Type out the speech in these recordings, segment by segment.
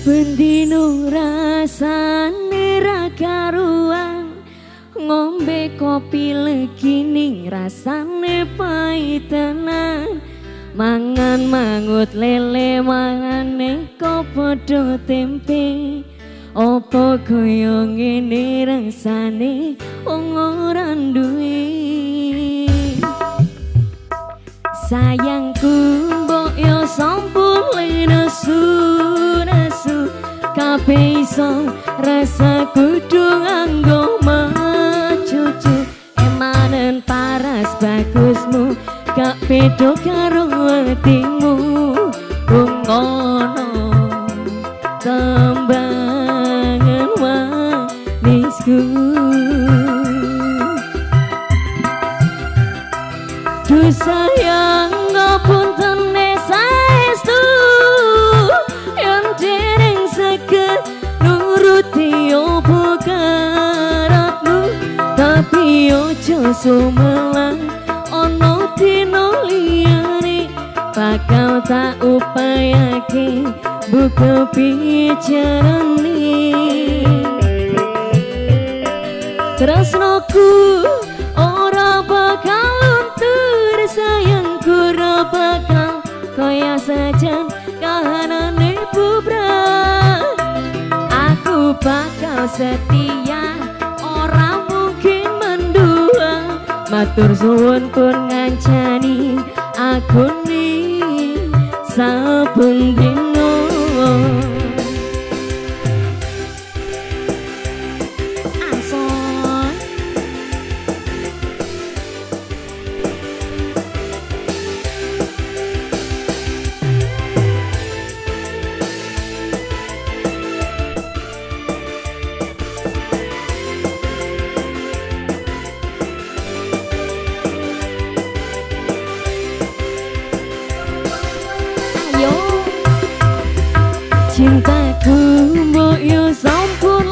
Bendino rasane ra karuan, ngombe kopi legini rasane pahit tenan. Mangan mangut lele mangane kok padha tempe. Apa kaya ngene rasane wong ora duwe. Sayangku mbok yo sampun nesu kabeh iso rasa kudu nganggo macucu. Emanen paras bagusmu gak beda karo atimu. Ngono tembangan manisku. Duh sayang ngapunten saestu yen dereng saged nuruti apa karepmu. Tapi ojo sumelang ono dino liyane bakal tak upayake buka pijarane. Tresnoku ora bakal luntur, sayangku ora bakal kaya sajan kahanane bubrah. Aku bakal setia, ora mungkin mendua. Matur suwun pun ngancani aku ning saben dino. Cintaku mbok yo sampun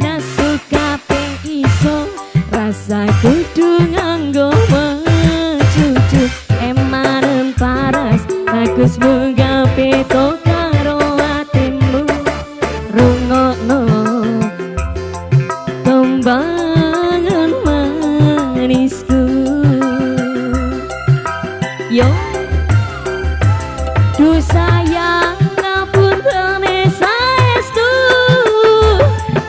nesu kabeh iso rasa kudu nganggo macucu. Emanen paras bagus munggah peto karo atimu. Rungokno tembangan manisku. Yo duh sayang ngapunten saestu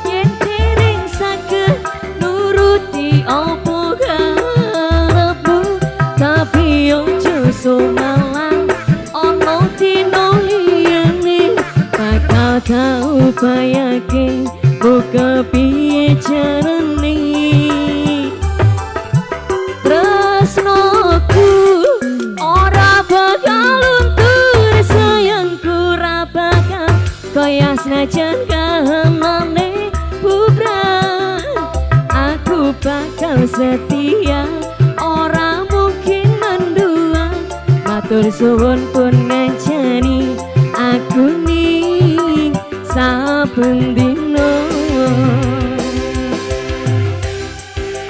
yen dereng saged nuruti apa karepmu. Tapi ojo sumelang ono dino liyane bakal tak upayake buka piye carane. Tresnoku ora bakal kaya senajan kahanane bubrah. Aku bakal setia, ora mungkin mendua. Matur suwun pun ngancani aku ning saben dino.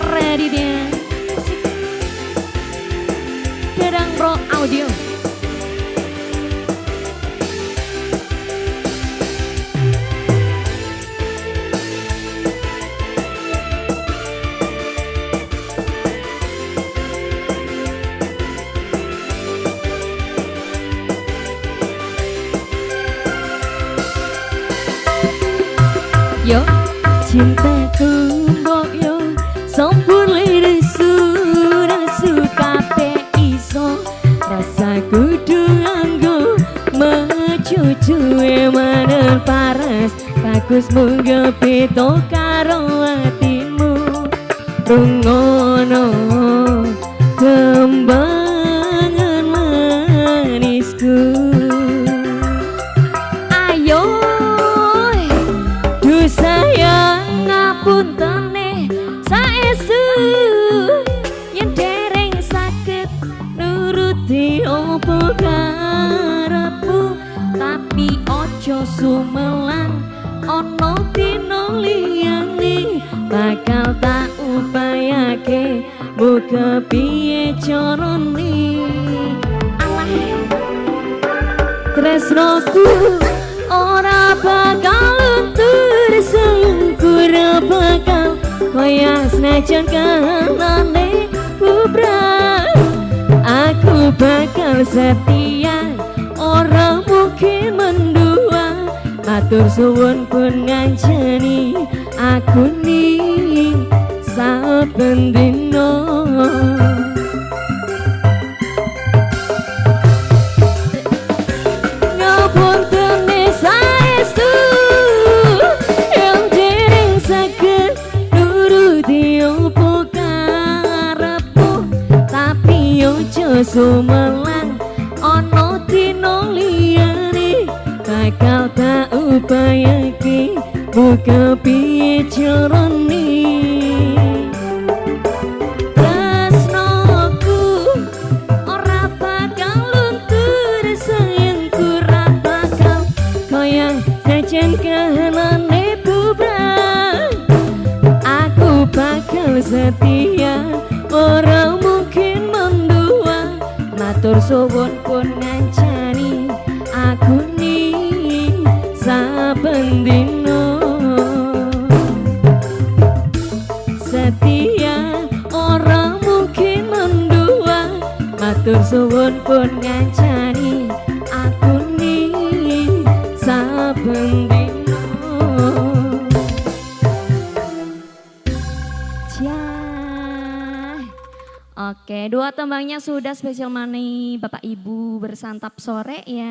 Ready dia Dedang Bro Audio. Yo cintaku mbok yo sampun nesu kabeh iso rasa kudu nganggo macucu. Emanen paras bagus munggah peto karo atimu. Rungono tembangan manisku. Sayang ngapunten saestu yen dereng saged nuruti apa karepmu. Tapi ojo sumelang ono dino liyane bakal tak upayake buka piye carane. Alah tresnoku ora bakal luntur selingkuh ora bakal kaya senajan kanane bubrah. Aku bakal setia ora mungkin mendua. Matur suwun pun ngancani aku ning saben dina. Ngapuntene saestu yang dereng saged nuruti opo karepmu, tapi ojo sumelang ana dina liyane bakal tak upayake buka piye carane. Tresnoku ora bakal luntur sayangku ora bakal kaya jajan kahanane bubrah. Aku bakal setia ora mungkin mendua. Matur suwun pun ngancani aku ning saben dina. Setia ora mungkin mendua. Matur suwun pun ngancani aku ning saben dina. Oke, dua tembangnya sudah spesial mani Bapak Ibu bersantap sore ya.